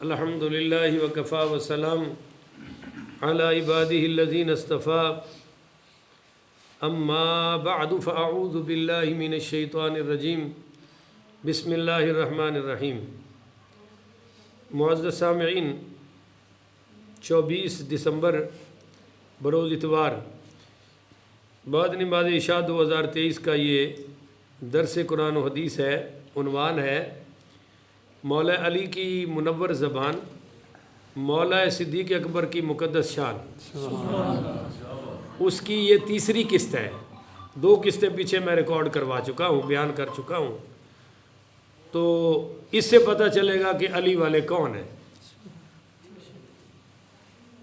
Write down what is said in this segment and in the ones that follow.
الحمد للہ وکفا وسلام علی عبادہ الذین اصطفیٰ اما بعد فاعوذ باللہ من الشیطان الرجیم بسم اللہ الرحمن الرحیم۔ معزز سامعین، 24 دسمبر بروز اتوار بعد نماز عشاء 2023 کا یہ درس قرآن و حدیث ہے۔ عنوان ہے مولا علی کی منور زبان، مولا صدیق اکبر کی مقدس شان۔ اس کی یہ تیسری قسط ہے، 2 قسطیں پیچھے میں ریکارڈ کروا چکا ہوں، بیان کر چکا ہوں، تو اس سے پتہ چلے گا کہ علی والے کون ہیں۔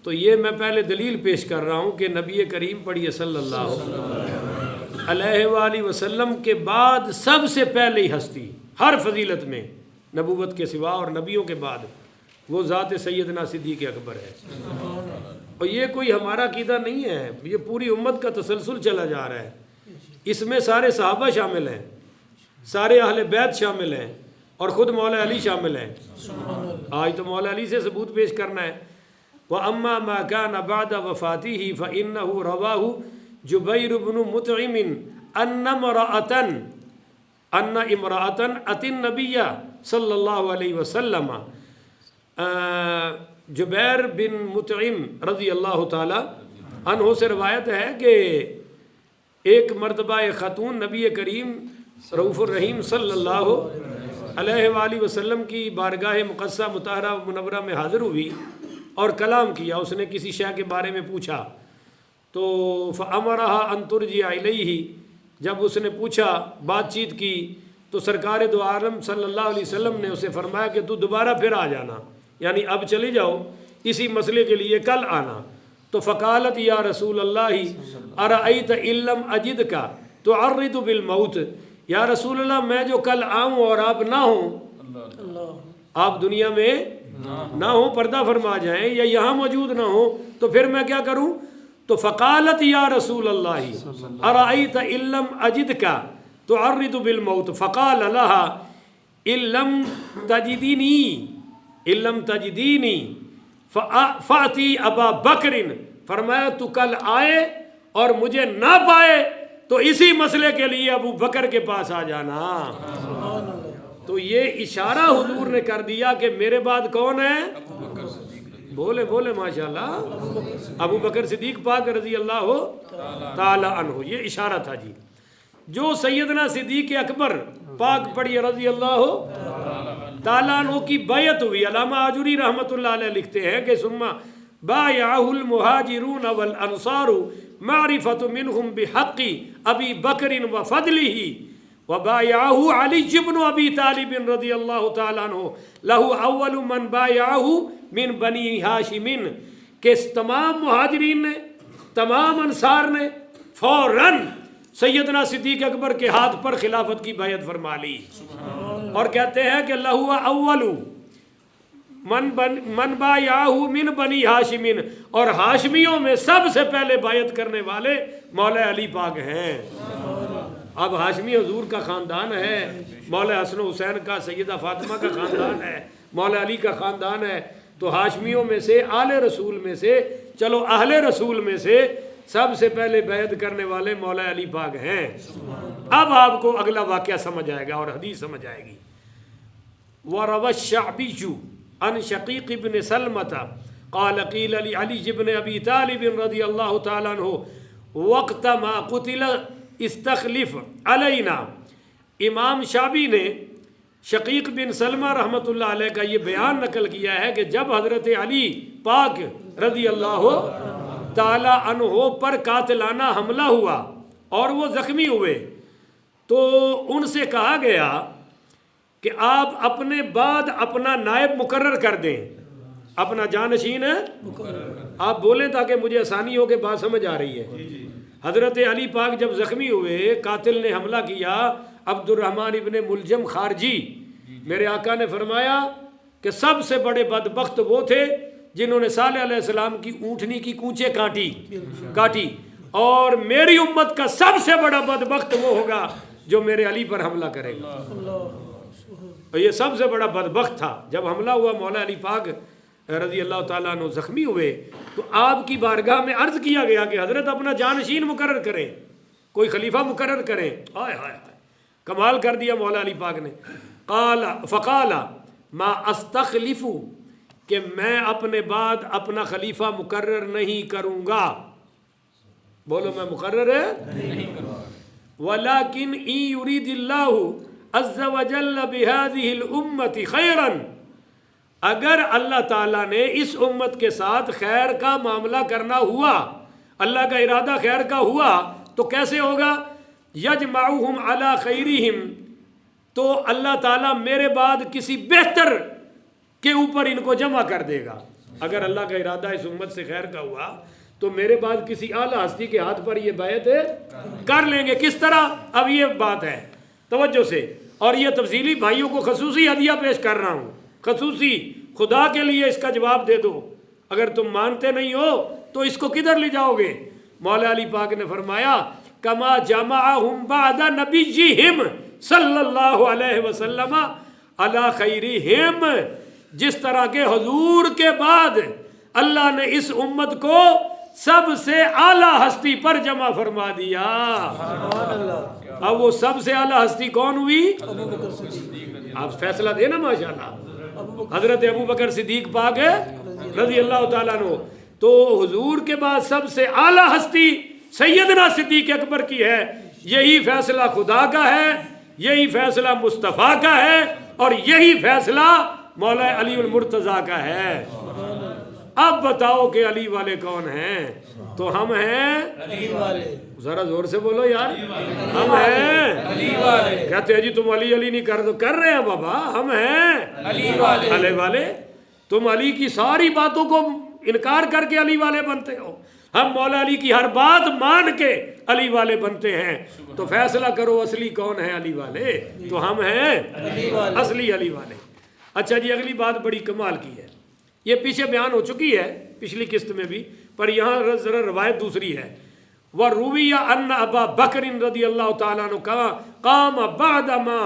تو یہ میں پہلے دلیل پیش کر رہا ہوں کہ نبی کریم پڑھیے صلی اللہ علیہ وآلہ وسلم کے بعد سب سے پہلی ہستی ہر فضیلت میں نبوت کے سوا اور نبیوں کے بعد وہ ذات سیدنا صدیق اکبر ہے۔ اور یہ کوئی ہمارا عقیدہ نہیں ہے، یہ پوری امت کا تسلسل چلا جا رہا ہے۔ اس میں سارے صحابہ شامل ہیں، سارے اہل بیت شامل ہیں، اور خود مولا علی شامل ہیں۔ آج تو مولا علی سے ثبوت پیش کرنا ہے۔ وَأَمَّا مَا كَانَ بَعْدَ وَفَاتِهِ فَإِنَّهُ رَوَاهُ جُبَيْرُ بْنُ مُطْعِمٍ أَنَّ امْرَأَةً أَتَتِ النَّبِيَّ صلی اللہ علیہ وسلم، جبیر بن مطعم رضی اللہ تعالی عنہ سے روایت ہے کہ ایک مرتبہ خاتون نبی کریم رؤوف الرحیم صلی اللہ علیہ وآلہ وسلم کی بارگاہ مقدسہ مطہرہ منورہ میں حاضر ہوئی اور کلام کیا۔ اس نے کسی شے کے بارے میں پوچھا تو فَأَمَرَهَا أَن تُرْجِعَ إِلَيْهِ، جب اس نے پوچھا، بات چیت کی، تو سرکار دو عالم صلی اللہ علیہ وسلم نے اسے فرمایا کہ تو دوبارہ پھر آ جانا، یعنی اب چلی جاؤ، اسی مسئلے کے لیے کل آنا۔ تو فقالت یا رسول اللہ ارأیت ان لم اجدک تعرض بالموت، یا رسول اللہ میں جو کل آؤں اور آپ نہ ہوں، آپ دنیا میں نہ ہوں، پردہ فرما جائیں یا یہاں موجود نہ ہوں، تو پھر میں کیا کروں؟ تو فقالت یا رسول اللہ ارأیت ان لم اجدک تعرض بالموت فقال لها ان لم تجدینی فأتی ابا بکر، فرمایا تو کل آئے اور مجھے نہ پائے تو اسی مسئلے کے لیے ابو بکر کے پاس آ جانا۔ تو یہ اشارہ حضور نے کر دیا کہ میرے بعد کون ہے؟ بولے بولے ماشاءاللہ، ابو بکر صدیق پاک رضی اللہ تعالی عنہ۔ یہ اشارہ تھا جی۔ جو سیدنا صدیق اکبر پاک پڑھی رضی اللہ تعالیٰ عنہ کی بیعت ہوئی، علامہ آجوری رحمۃ اللہ علیہ لکھتے ہیں کہ ثم بایعہ المہاجرون والانصار معرفۃ منہم بحق ابی بکر وفضلہ وبایعہ علی بن ابی طالب رضی اللہ تعالیٰ عنہ لہ اول من بایعہ من بنی ہاشم، کہ تمام مہاجرین نے، تمام انصار نے فوراً سیدنا صدیق اکبر کے ہاتھ پر خلافت کی بیعت فرما لی، اور کہتے ہیں کہ لہو اول من بایعہ من بنی ہاشم، اور ہاشمیوں میں سب سے پہلے بیعت کرنے والے مولا علی پاک ہیں۔ اب ہاشمی حضور کا خاندان ہے، مولا حسن و حسین کا، سیدہ فاطمہ کا خاندان ہے، مولا علی کا خاندان ہے، تو ہاشمیوں میں سے، آل رسول میں سے، چلو اہل رسول میں سے سب سے پہلے بیعت کرنے والے مولا علی پاک ہیں۔ اب آپ کو اگلا واقعہ سمجھ آئے گا اور حدیث سمجھ آئے گی۔ وَرَوَى الشَّعْبِيُّ عن شقیق بن سلمۃ قال قیل لعلی بن ابی طالب رضی اللہ تعالیٰ عنہ وقت ما قتل استخلف علینا، امام شعبی نے شقیق بن سلمہ رحمۃ اللہ علیہ کا یہ بیان نقل کیا ہے کہ جب حضرت علی پاک رضی اللہ تعالی عنہ پر قاتلانہ حملہ ہوا اور وہ زخمی ہوئے، تو ان سے کہا گیا کہ آپ اپنے بعد اپنا نائب مقرر کر دیں، اپنا جانشین آپ بولیں تاکہ مجھے آسانی ہو کہ بات سمجھ آ رہی ہے۔ حضرت علی پاک جب زخمی ہوئے، قاتل نے حملہ کیا، عبد الرحمن ابن ملجم خارجی، میرے آقا نے فرمایا کہ سب سے بڑے بدبخت وہ تھے جنہوں نے صالح علیہ السلام کی اونٹنی کی کونچیں کاٹی، اور میری امت کا سب سے بڑا بدبخت وہ ہوگا جو میرے علی پر حملہ کرے گا۔ اور یہ سب سے بڑا بدبخت تھا. جب حملہ ہوا مولا علی پاک رضی اللہ تعالیٰ عنہ زخمی ہوئے تو آپ کی بارگاہ میں عرض کیا گیا کہ حضرت اپنا جانشین مقرر کریں, کوئی خلیفہ مقرر کریں. ہائے ہائے ہائے, کمال کر دیا مولا علی پاک نے. فقال ما استخلف, کہ میں اپنے بعد اپنا خلیفہ مقرر نہیں کروں گا. بولو میں مقرر نہیں کروں گا. ولیکن ان یرید اللہ عز وجل بہذہ الامت خیرا, اگر اللہ تعالیٰ نے اس امت کے ساتھ خیر کا معاملہ کرنا ہوا, اللہ کا ارادہ خیر کا ہوا, تو کیسے ہوگا؟ یجمعہم علی خیرہم, تو اللہ تعالیٰ میرے بعد کسی بہتر کے اوپر ان کو جمع کر دے گا. اگر اللہ کا ارادہ اس امت سے خیر کا ہوا تو میرے بعد کسی اعلیٰ ہستی کے ہاتھ پر یہ بیعت کر لیں گے. کس طرح؟ اب یہ بات ہے توجہ سے, اور یہ تفصیلی بھائیوں کو خصوصی ہدیہ پیش کر رہا ہوں, خصوصی خدا کے لیے اس کا جواب دے دو. اگر تم مانتے نہیں ہو تو اس کو کدھر لے جاؤ گے؟ مولا علی پاک نے فرمایا کما جمعہم بعد نبیہم صلی اللہ علیہ وسلم علی خیرہم, جس طرح کے حضور کے بعد اللہ نے اس امت کو سب سے اعلیٰ ہستی پر جمع فرما دیا. اب وہ سب سے اعلیٰ ہستی کون ہوئی؟ آپ فیصلہ دینا ماشاءاللہ. حضرت ابو بکر صدیق پاک رضی اللہ تعالیٰ عنہ. تو حضور کے بعد سب سے اعلیٰ ہستی سیدنا صدیق اکبر کی ہے. یہی فیصلہ خدا کا ہے, یہی فیصلہ مصطفیٰ کا ہے, اور یہی فیصلہ مولا علی المرتضیٰ کا ہے. اب بتاؤ کہ علی والے کون ہیں؟ تو ہم ہیں علی والے. ذرا زور سے بولو یار, ہم ہیں علی والے. کہتے ہیں جی تم علی علی نہیں کر رہے ہیں بابا, ہم ہیں علی والے. علی والے تم علی کی ساری باتوں کو انکار کر کے علی والے بنتے ہو, ہم مولا علی کی ہر بات مان کے علی والے بنتے ہیں. تو فیصلہ کرو اصلی کون ہے علی والے؟ تو ہم ہیں اصلی علی والے. اچھا جی, اگلی بات بڑی کمال کی ہے, یہ پیچھے بیان ہو چکی ہے پچھلی قسط میں بھی, پر یہاں ذرا روایت دوسری ہے. وَرُوِيَ أَنَّ أَبَا بَكْرٍ رضی اللہ تعالیٰ عنہ قام بعد ما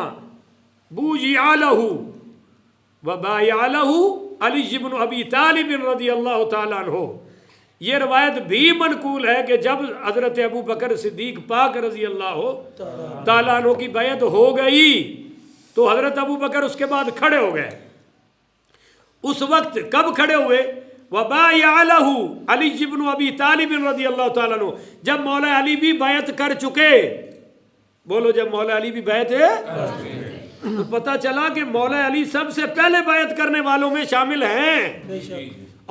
بُوجِعَ لَهُ وَبَايَعَ لَهُ علی بن ابی طالب رضی اللہ تعالیٰ عنہ. یہ روایت بھی منقول ہے کہ جب حضرت ابو بکر صدیق پاک رضی اللہ تعالیٰ عنہ کی بیعت ہو گئی تو حضرت ابو بکر اس کے بعد کھڑے ہو گئے. اس وقت کب کھڑے ہوئے؟ وَبَايَعَ لَهُ علی بن ابی طالب رضی اللہ تعالیٰ عنہ, جب مولا علی بھی بیعت کر چکے. بولو جب مولا علی بھی بیعت ہے, تو پتہ چلا کہ مولا علی سب سے پہلے بیعت کرنے والوں میں شامل ہیں,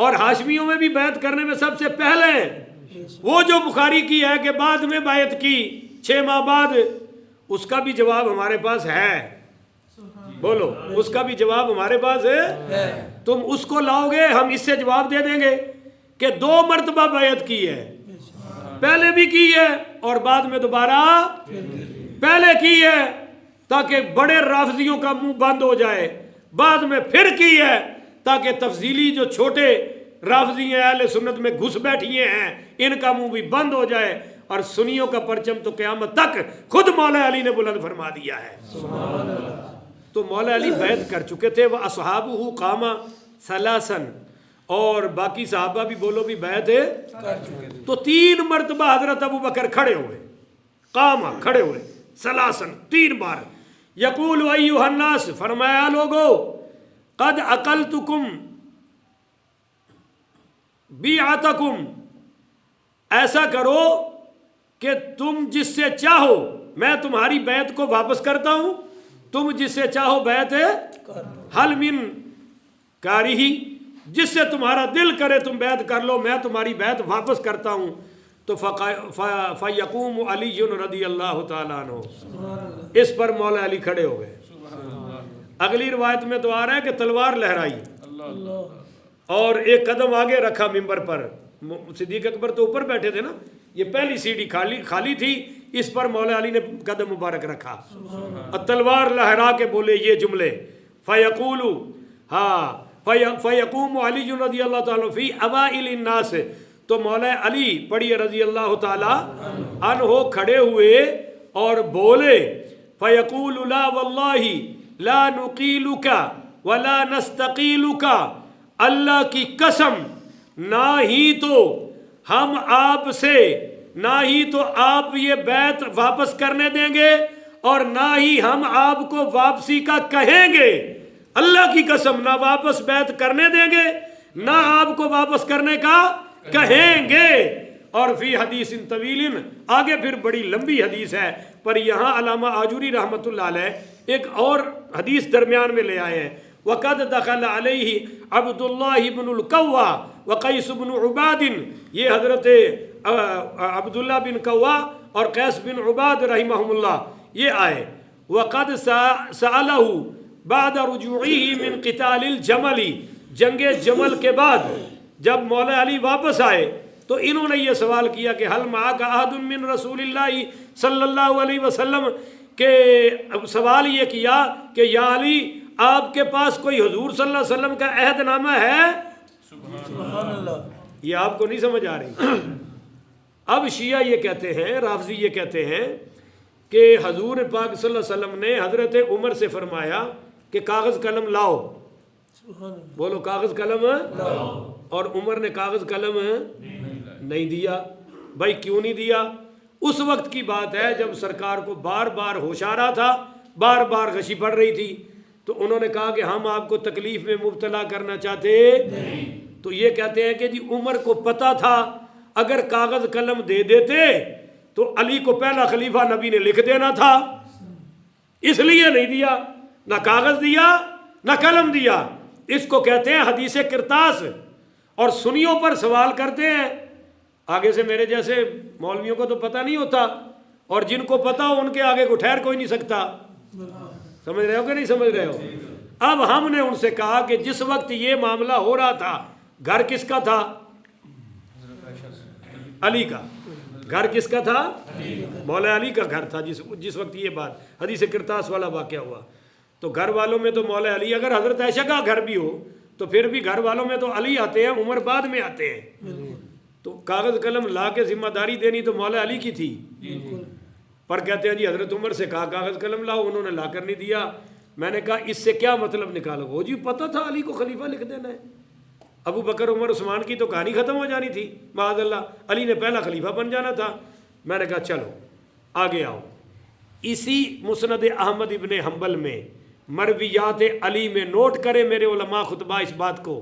اور ہاشمیوں میں بھی بیعت کرنے میں سب سے پہلے. وہ جو بخاری کی ہے کہ بعد میں بیعت کی 6 ماہ بعد, اس کا بھی جواب ہمارے پاس ہے. بولو اس کا بھی جواب ہمارے پاس ہے. تم اس کو لاؤ گے, ہم اس سے جواب دے دیں گے کہ 2 مرتبہ بیعت کی ہے, پہلے بھی کی ہے اور بعد میں دوبارہ پہلے کی ہے, تاکہ بڑے رافضیوں کا منہ بند ہو جائے. بعد میں پھر کی ہے تاکہ تفضیلی جو چھوٹے رافضی ہیں اہل سنت میں گھس بیٹھیے ہیں, ان کا منہ بھی بند ہو جائے. اور سنیوں کا پرچم تو قیامت تک خود مولا علی نے بلند فرما دیا ہے. سبحان اللہ. تو مولا علی بیعت کر چکے تھے. وہ اصحابہ قام ثلاثا, اور باقی صحابہ بھی بولو بھی بیعت کر چکے تھے. تو 3 مرتبہ حضرت ابو بکر کھڑے ہوئے, قام کھڑے ہوئے, ثلاثا 3 بار. یقول ایھا الناس, فرمایا لوگو, قد اقلتکم بیعتکم, ایسا کرو کہ تم جس سے چاہو میں تمہاری بیعت کو واپس کرتا ہوں, تم جس سے چاہو بیعت حل من کارہی, جس سے تمہارا دل کرے تم بیعت کر لو, میں تمہاری بیعت واپس کرتا ہوں. تو فیقوم علی رضی اللہ تعالیٰ عنہ, اس پر مولا علی کھڑے ہو گئے. اگلی روایت میں تو آ رہا ہے کہ تلوار لہرائی اور ایک قدم آگے رکھا ممبر پر. صدیق اکبر تو اوپر بیٹھے تھے نا, یہ پہلی سیڑھی خالی تھی, اس پر مولا علی نے قدم مبارک رکھا اور تلوار لہرا کے بولے یہ جملے. فیقول فیقوم علی رضی اللہ تعالیٰ فی اوائل الناس, تو مولا علی پڑھیے رضی اللہ تعالیٰ عنہ کھڑے ہوئے اور بولے, فیقول لا واللہ لا نقیلک ولا نستقیلک، اللہ کی قسم نہ ہی تو ہم آپ سے، نہ ہی تو آپ یہ بیعت واپس کرنے دیں گے اور نہ ہی ہم آپ کو واپسی کا کہیں گے، اللہ کی قسم نہ واپس بیعت کرنے دیں گے نہ آپ کو واپس کرنے کا کہیں گے۔ اور فی حدیث طویل، آگے پھر بڑی لمبی حدیث ہے، پر یہاں علامہ آجوری رحمۃ اللہ علیہ ایک اور حدیث درمیان میں لے آئے ہیں۔ وَقَدْ دَخَلَ عَلَيْهِ عبد اللہ بن القوا وقیس بن عباد، یہ حضرت عبداللہ بن قوا اور قیس بن عباد رحمہم اللہ یہ آئے۔ وَقَدْ سَأَلَهُ بعد رجوعه من قتال الجمل، جنگ جمل کے بعد جب مولا علی واپس آئے تو انہوں نے یہ سوال کیا کہ حل معاک احد من رسول اللہ صلی اللہ علیہ وسلم، کہ سوال یہ کیا کہ یا علی آپ کے پاس کوئی حضور صلی اللہ علیہ وسلم کا عہد نامہ ہے؟ سبحان اللہ، یہ آپ کو نہیں سمجھ آ رہی۔ اب شیعہ یہ کہتے ہیں، رافضی یہ کہتے ہیں کہ حضور پاک صلی اللہ علیہ وسلم نے حضرت عمر سے فرمایا کہ کاغذ قلم لاؤ، بولو کاغذ قلم لاؤ، اور عمر نے کاغذ قلم نہیں دیا۔ بھائی کیوں نہیں دیا؟ اس وقت کی بات ہے جب سرکار کو بار بار ہوش آ رہا تھا، بار بار غشی پڑ رہی تھی، تو انہوں نے کہا کہ ہم آپ کو تکلیف میں مبتلا کرنا چاہتے نہیں۔ تو یہ کہتے ہیں کہ جی عمر کو پتہ تھا اگر کاغذ قلم دے دیتے تو علی کو پہلا خلیفہ نبی نے لکھ دینا تھا، اس لیے نہیں دیا، نہ کاغذ دیا نہ قلم دیا۔ اس کو کہتے ہیں حدیث کرتاس، اور سنیوں پر سوال کرتے ہیں۔ آگے سے میرے جیسے مولویوں کو تو پتہ نہیں ہوتا، اور جن کو پتہ ہو ان کے آگے کو ٹھہر کوئی نہیں سکتا۔ سمجھ رہے ہو کہ نہیں سمجھ رہے ہو؟ اب ہم نے ان سے کہا کہ جس وقت یہ معاملہ ہو رہا تھا گھر کس کا تھا؟ علی کا۔ گھر کس کا تھا؟ مولا علی کا گھر تھا جس وقت یہ بات حدیث کرتاس والا واقعہ ہوا۔ تو گھر والوں میں تو مولا علی، اگر حضرت عائشہ کا گھر بھی ہو تو پھر بھی گھر والوں میں تو علی آتے ہیں، عمر بعد میں آتے ہیں۔ تو کاغذ قلم لا کے ذمہ داری دینی تو مولا علی کی تھی، پر کہتے ہیں جی حضرت عمر سے کہا کاغذ قلم لاؤ، انہوں نے لا کر نہیں دیا۔ میں نے کہا اس سے کیا مطلب نکالو گے؟ جی پتہ تھا علی کو خلیفہ لکھ دینا ہے، ابو بکر عمر عثمان کی تو کہانی ختم ہو جانی تھی، معاذ اللہ علی نے پہلا خلیفہ بن جانا تھا۔ میں نے کہا چلو آگے آؤ۔ اسی مسند احمد ابن حنبل میں مرویات علی میں نوٹ کرے میرے علماء خطبہ اس بات کو،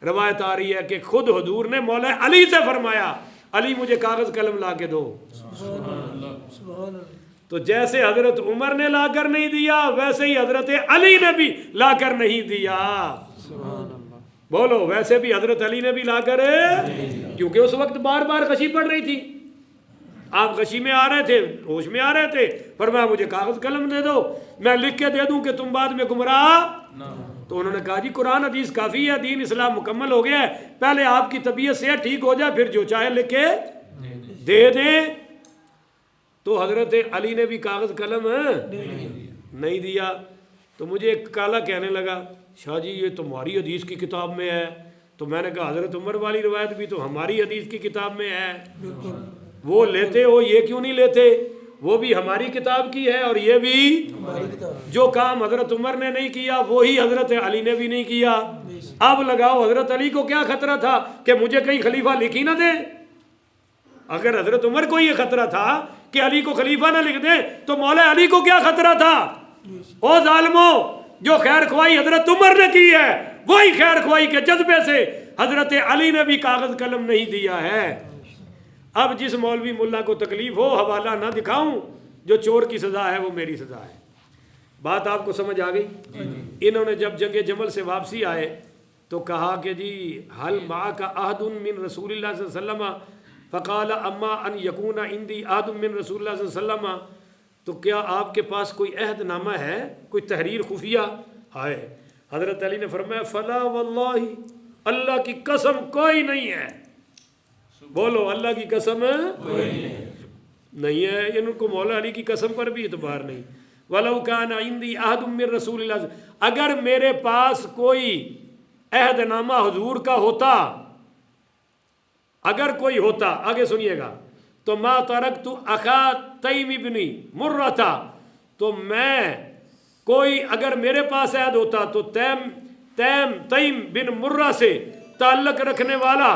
روایت آ رہی ہے کہ خود حضور نے مولا علی سے فرمایا علی مجھے کاغذ قلم لا کے دو۔ تو جیسے حضرت عمر نے لا کر نہیں دیا ویسے ہی حضرت علی نے بھی لا کر نہیں دیا۔ بولو ویسے بھی حضرت علی نے بھی لا کر، کیونکہ اس وقت بار بار غشی پڑ رہی تھی، آپ غشی میں آ رہے تھے، ہوش میں آ رہے تھے، فرمایا مجھے کاغذ قلم دے دو میں لکھ کے دے دوں کہ تم بعد میں گمراہ۔ تو انہوں نے کہا جی قرآن حدیث کافی ہے، دین اسلام مکمل ہو گیا ہے، پہلے آپ کی طبیعت سے ٹھیک ہو جائے پھر جو چاہے لکھ کے دے دیں۔ تو حضرت علی نے بھی کاغذ قلم نہیں دیا۔ تو مجھے ایک کالا کہنے لگا شاہ جی یہ تمہاری حدیث کی کتاب میں ہے۔ تو میں نے کہا حضرت عمر والی روایت بھی تو ہماری حدیث کی کتاب میں ہے، وہ لیتے ہو یہ کیوں نہیں لیتے؟ وہ بھی ہماری کتاب کی ہے اور یہ بھی جو کام حضرت عمر نے نہیں کیا وہی حضرت علی نے بھی نہیں کیا۔ اب لگاؤ حضرت علی کو کیا خطرہ تھا کہ مجھے کہیں خلیفہ لکھ ہی نہ دے؟ اگر حضرت عمر کو یہ خطرہ تھا کہ علی کو خلیفہ نہ لکھ دے تو مولا علی کو کیا خطرہ تھا؟ او ظالمو، جو خیر خواہی حضرت عمر نے کی ہے وہی خیر خواہی کے جذبے سے حضرت علی نے بھی کاغذ قلم نہیں دیا ہے۔ اب جس مولوی ملا کو تکلیف ہو حوالہ نہ دکھاؤں، جو چور کی سزا ہے وہ میری سزا ہے۔ بات آپ کو سمجھ آ گئی؟ انہوں نے جب جنگ جمل سے واپسی آئے تو کہا کہ جی حل معک عہد من رسول اللہ صلی اللہ علیہ وسلم، فقال اما ان یکون عندی عہد من رسول اللہ صلی اللہ علیہ وسلم، تو کیا آپ کے پاس کوئی عہد نامہ ہے، کوئی تحریر خفیہ ہے؟ حضرت علی نے فرمایا فلا واللہ، اللہ کی قسم کوئی نہیں ہے۔ بولو اللہ کی قسم نہیں ہے۔ ان کو مولا علی کی قسم پر بھی اعتبار نہیں۔ وَلَوْ كَانَ عِنْدِي عَهْدٌ مِّن رَسُولِ اللَّهِ، اگر میرے پاس کوئی عہد نامہ حضور کا ہوتا، اگر کوئی ہوتا، آگے سنیے گا، تو مَا تَرَكْتُ أَخَا تَيْمِ بْنِ مُرَّةَ، تو میں کوئی اگر میرے پاس عہد ہوتا تو تیم بن مرہ سے تعلق رکھنے والا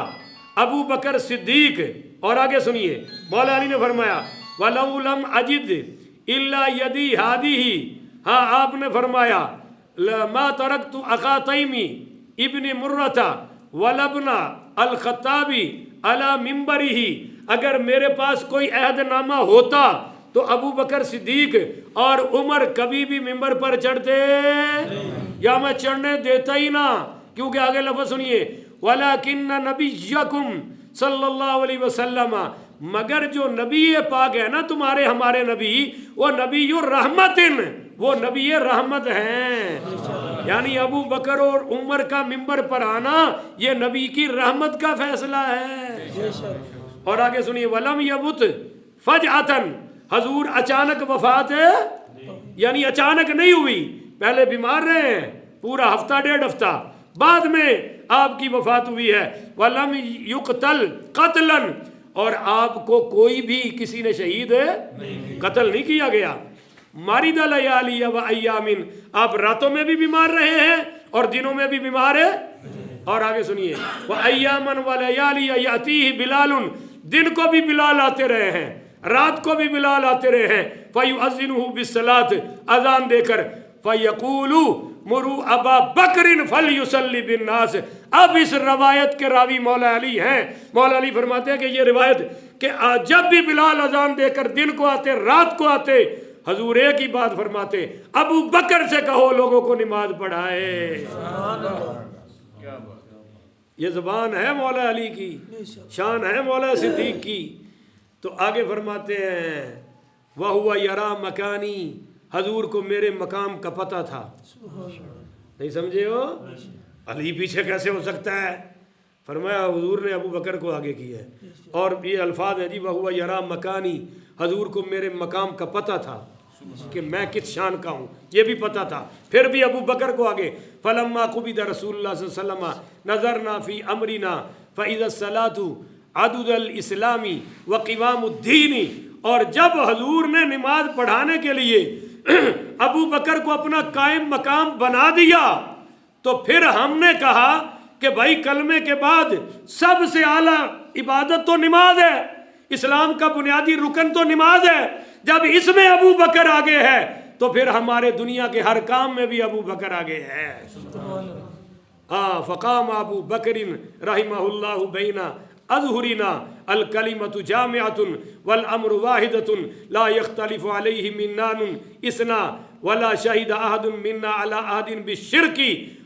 ابو بکر صدیق. اور آگے سنیے مولا علی نے فرمایا وَلَوْ لَمْ أَجِدْ إِلَّا يَدِي هَذِهِ. ہاں آپ نے فرمایا مَا تَرَكْتُ أَخَا تَيْمِ ابن مرہ وَلَبْنَ الْخَطَّابِ عَلَى مِنبَرِهِ. اگر میرے پاس کوئی عہد نامہ ہوتا تو ابو بکر صدیق اور عمر کبھی بھی ممبر پر چڑھتے یا میں چڑھنے دیتا ہی نہ. کیونکہ آگے لفظ سنیے وَلَكِنَّ نَبِيَّكُمْ صلی اللہ علیہ وسلم. مگر جو نبی پاک ہے نا تمہارے ہمارے نبی وہ نبی الرحمت وہ نبی رحمت ہیں. یعنی ابو بکر اور عمر کا ممبر پر آنا یہ نبی کی رحمت کا فیصلہ ہے. اور آگے سنیے وَلَمْ يَبُتْ فَجْعَةً. حضور اچانک وفات ہے یعنی اچانک نہیں ہوئی. پہلے بیمار رہے ہیں پورا ہفتہ ڈیڑھ ہفتہ بعد میں آپ کی وفات ہوئی ہے. وَلَمْ يُقْتَلْ قَتْلًا. اور آپ کو کوئی بھی کسی نے شہید قتل نہیں کیا گیا. مارد لیالی و ایامن. آپ راتوں میں بھی بیمار رہے ہیں اور دنوں میں بھی بیمار ہیں. اور آگے سنیے وَأَيَّامًا وَلَيَالِيَ يَأْتِيهِ بِلَالٌ. دن کو بھی بلال آتے رہے ہیں رات کو بھی بلال آتے رہے ہیں. فَيُؤَذِّنُهُ بِالصَّلَاةِ. اذان دے کر فَيَقُولُ مُرُوا أَبَا بَكْرٍ فَلْيُصَلِّ بِالنَّاسِ. اب اس روایت کے راوی مولا علی ہیں. مولا علی فرماتے ہیں کہ یہ روایت کہ جب بھی بلال اذان دے کر دن کو آتے رات کو آتے حضور ایک ہی بات فرماتے ابو بکر سے کہو لوگوں کو نماز پڑھائے. یہ زبان ہے مولا علی کی شان ہے مولا صدیق کی. تو آگے فرماتے ہیں وَهُوَ يَرَى مَكَانِي. حضور کو میرے مقام کا پتہ تھا. نہیں سمجھے ہو علی پیچھے کیسے ہو سکتا ہے. فرمایا حضور نے ابو بکر کو آگے کیا ہے. اور یہ الفاظ ہے جی وَهُوَ يَرَى مَكَانِي. حضور کو میرے مقام کا پتہ تھا کہ میں کس شان کا ہوں یہ بھی پتہ تھا. پھر بھی ابو بکر کو آگے فَلَمَّا قُبِضَ رسول اللہ صلی اللہ علیہ وسلم نَظَرْنَا فِي أَمْرِنَا فَإِذَا الصَّلَاةُ عَدُدَ الْإِسْلَامِ وَقِوَامُ الدِّينِ. اور جب حضور نے نماز پڑھانے کے لیے ابو بکر کو اپنا قائم مقام بنا دیا تو پھر ہم نے کہا کہ بھائی کلمے کے بعد سب سے اعلیٰ عبادت تو نماز ہے. اسلام کا بنیادی رکن تو نماز ہے. جب اس میں ابو بکر آگے ہے تو پھر ہمارے دنیا کے ہر کام میں بھی ابو بکر آگے ہے. فقام ابو بکر رحمہ اللہ بین اظہرنا الکلمۃ جامعۃ والامر واحدۃ لا یختلف علیہ منان اسنا ولا شہد احد منا علی احد بالشرک.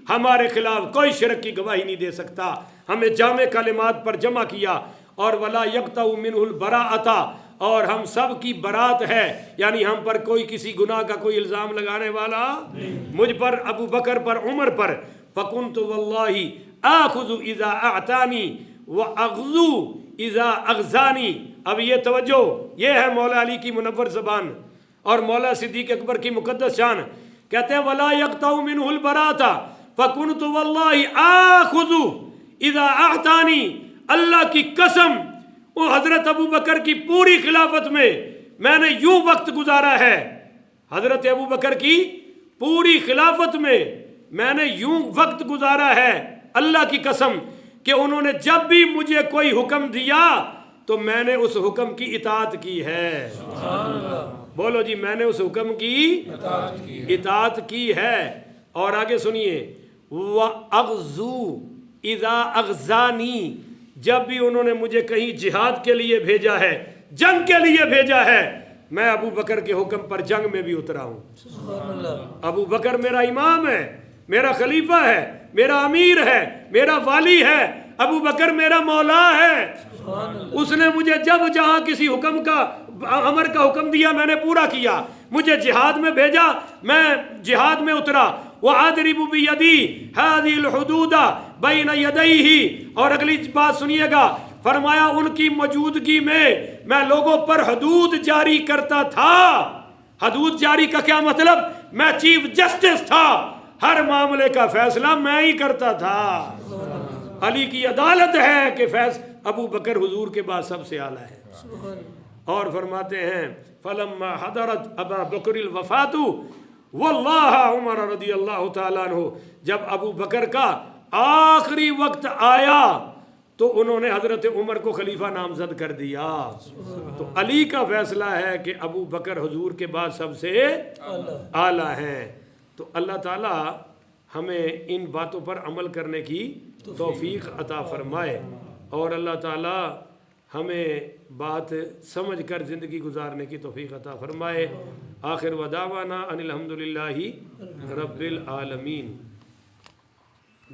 ہمارے خلاف کوئی شرک کی گواہی نہیں دے سکتا. ہمیں جامع کلمات پر جمع کیا اور ولا یقطع منہ البراءۃ. اور ہم سب کی برات ہے یعنی ہم پر کوئی کسی گناہ کا کوئی الزام لگانے والا مجھ پر ابو بکر پر عمر پر. فکنت واللہ آخذ اذا اعطانی وَأَغْزُو اِذَا أَغْزَانِي. اب یہ توجہ یہ ہے مولا علی کی منور زبان اور مولا صدیق اکبر کی مقدس شان. کہتے ہیں وَلَا يَقْطَعُ مِنْهُ الْبَرَاءَةَ فَكُنْتُ وَاللَّهِ آخُذُ اِذَا أَعْطَانِي. اللہ کی قسم وہ حضرت ابو بکر کی پوری خلافت میں نے یوں وقت گزارا ہے. حضرت ابو بکر کی پوری خلافت میں نے یوں وقت گزارا ہے اللہ کی قسم کہ انہوں نے جب بھی مجھے کوئی حکم دیا تو میں نے اس حکم کی اطاعت کی ہے. بولو جی میں نے اس حکم کی اطاعت کی ہے. اور آگے سنیے وَأَغْزُو اِذَا أَغْزَانِي. جب بھی انہوں نے مجھے کہیں جہاد کے لیے بھیجا ہے جنگ کے لیے بھیجا ہے میں ابو بکر کے حکم پر جنگ میں بھی اترا ہوں. ابو بکر میرا امام ہے میرا خلیفہ ہے میرا امیر ہے میرا والی ہے. ابو بکر میرا مولا ہے. اس نے مجھے جب جہاں کسی حکم کا امر کا حکم دیا میں نے پورا کیا. مجھے جہاد میں بھیجا میں جہاد میں اترا. وَأَضْرِبُ بِيَدِي هَذِهِ الْحُدُودَ بَيْنَ يَدَيْهِ. اور اگلی بات سنیے گا فرمایا ان کی موجودگی میں لوگوں پر حدود جاری کرتا تھا. حدود جاری کا کیا مطلب؟ میں چیف جسٹس تھا ہر معاملے کا فیصلہ میں ہی کرتا تھا. علی کی عدالت ہے کہ ابو بکر حضور کے بعد سب سے اعلیٰ ہے. اور فرماتے ہیں فَلَمَّا حَضَرَتْ أَبَا بَكْرِ الْوَفَاتُ واللہ عمر رضی اللہ تعالیٰ عنہ جب ابو بکر کا آخری وقت آیا تو انہوں نے حضرت عمر کو خلیفہ نامزد کر دیا. تو علی کا فیصلہ ہے کہ ابو بکر حضور کے بعد سب سے اعلیٰ ہیں. تو اللہ تعالیٰ ہمیں ان باتوں پر عمل کرنے کی توفیق عطا فرمائے اور اللہ تعالیٰ ہمیں بات سمجھ کر زندگی گزارنے کی توفیق عطا فرمائے. آخر ودعوانا ان الحمدللہ رب العالمین.